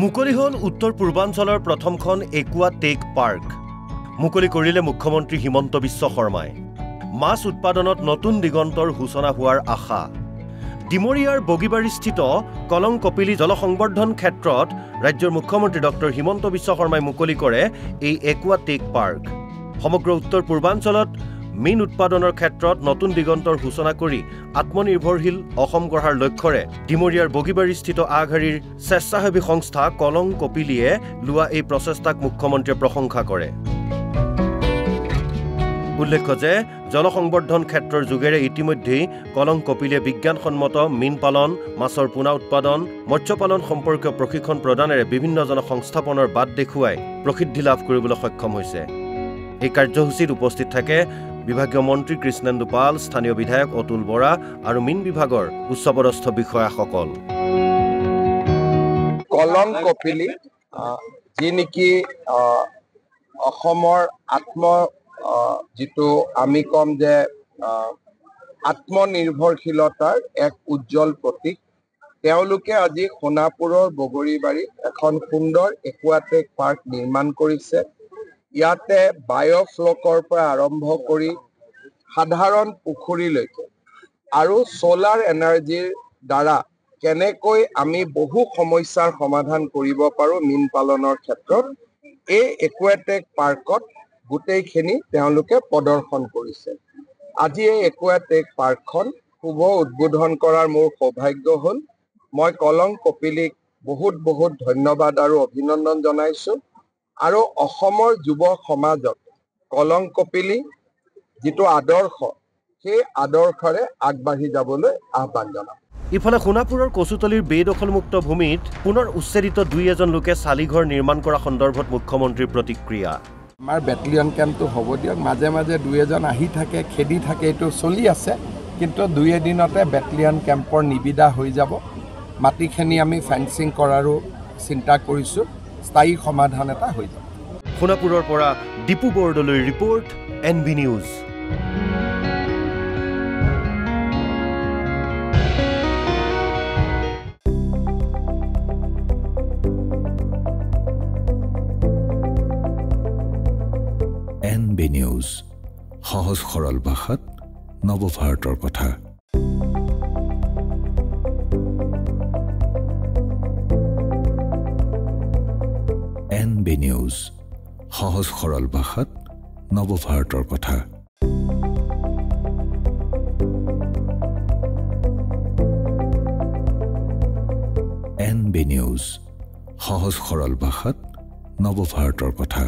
মুকলি হল উত্তৰ পূৰ্বাঞ্চলৰ প্ৰথমখন একুৱা টেক পাৰ্ক মুকলি কৰিলে মুখ্যমন্ত্ৰী হিমন্ত বিশ্ব শৰ্মাই মাছ উৎপাদনত নতুন দিগন্তৰ সূচনা হোৱাৰ আশা ডিমৰিয়াৰ বগীবাৰীস্থিত কলং কপিলি জলসংবৰ্ধন ক্ষেত্ৰত ৰাজ্যৰ মুখ্যমন্ত্ৰী ডক্টৰ হিমন্ত বিশ্ব শৰ্মাই মুকলি কৰে এই একুৱা টেক পাৰ্ক সমগ্ৰ উত্তৰ পূৰ্বাঞ্চলত মীন উৎপাদনৰ ক্ষেত্ৰত নতুন দিগন্তৰ সূচনা কৰি আত্মনিৰ্ভৰশীল অসম গঢ়াৰ লক্ষ্যৰে ডিমৰিয়াৰ বগীবাৰীস্থিত আগশাৰীৰ স্বেচ্ছাসেৱী সংস্থা কলং কপিলিয়ে লোৱা এই প্ৰচেষ্টাক মুখ্যমন্ত্ৰীয়ে প্ৰশংসা কৰে উল্লেখ্য যে জলসংবৰ্ধন ক্ষেত্ৰৰ যোগেৰে ইতিমধ্যেই কলং কপিলিয়ে বিজ্ঞানসন্মত মীন পালন মাছৰ পোনা উৎপাদন মৎস্য পালন সম্পৰ্কীয় প্ৰশিক্ষণ প্ৰদানেৰে বিভিন্ন জনসংস্থাপনৰ বাট দেখুৱাই প্ৰসিদ্ধি লাভ কৰিবলৈ সক্ষম হৈছে এই কাৰ্যসূচীত উপস্থিত থাকে বিভাগীয় মন্ত্ৰী কৃষ্ণেন্দু পাল স্থানীয় বিধায়ক অতুল বৰা আৰু মীন বিভাগৰ উচ্চপদস্থ বিষয়াসকল কলং কপিলি যি নেকি অসমৰ যিটো আমি কম যে আত্মনিৰ্ভৰশীলতাৰ এক উজ্জ্বল প্ৰতীক তেওঁলোকে আজি সোণাপুৰৰ বগৰীবাৰীত এখন সুন্দৰ একুৱাটেক পাৰ্ক নিৰ্মাণ কৰিছে ইয়াতে বায়োফ্লকৰ পৰা আৰম্ভ কৰি সাধাৰণ পুখুৰীলৈকে আৰু সোলাৰ এনাৰ্জিৰ দ্বাৰা কেনেকৈ আমি বহু সমস্যাৰ সমাধান কৰিব পাৰো মীন পালনৰ ক্ষেত্ৰত এই একুৱাটেক পাৰ্কত গোটেইখিনি তেওঁলোকে প্ৰদৰ্শন কৰিছে আজি এই একুৱাটেক পাৰ্কখন শুভ উদ্বোধন কৰাৰ মোৰ সৌভাগ্য হ'ল মই কলং কপিলিক বহুত ধন্যবাদ আৰু অভিনন্দন জনাইছো আৰু অসমৰ যুৱ সমাজক কলং কপিলি যিটো আদৰ্শ সেই আদৰ্শৰে আগবাঢ়ি যাবলৈ আহ্বান জনাম ইফালে সোণাপুৰৰ কচুতলিৰ বেদখলমুক্ত ভূমিত পুনৰ উচ্ছেদিত দুই এজন লোকে চালিঘৰ নিৰ্মাণ কৰা সন্দৰ্ভত মুখ্যমন্ত্ৰীৰ প্ৰতিক্ৰিয়া আমাৰ বেটেলিয়ন কেম্পটো হ'ব দিয়ক মাজে মাজে দুই এজন আহি থাকে খেদি থাকে এইটো চলি আছে কিন্তু দুই এদিনতে বেটেলিয়ন কেম্পৰ নিবিদা হৈ যাব মাটিখিনি আমি ফেন্সিং কৰাৰো চিন্তা কৰিছোঁ স্থায়ী সমাধান এটা হৈ যাব সোণাপুৰৰ পৰা Dipu Bordoloi report NB news NB news সহজ সৰল ভাষাত নৱভাৰতৰ কথা NB নিউজ সহজ সৰল ভাষাত নৱভাৰতৰ কথা NB নিউজ সহজ সৰল ভাষাত নৱভাৰতৰ কথা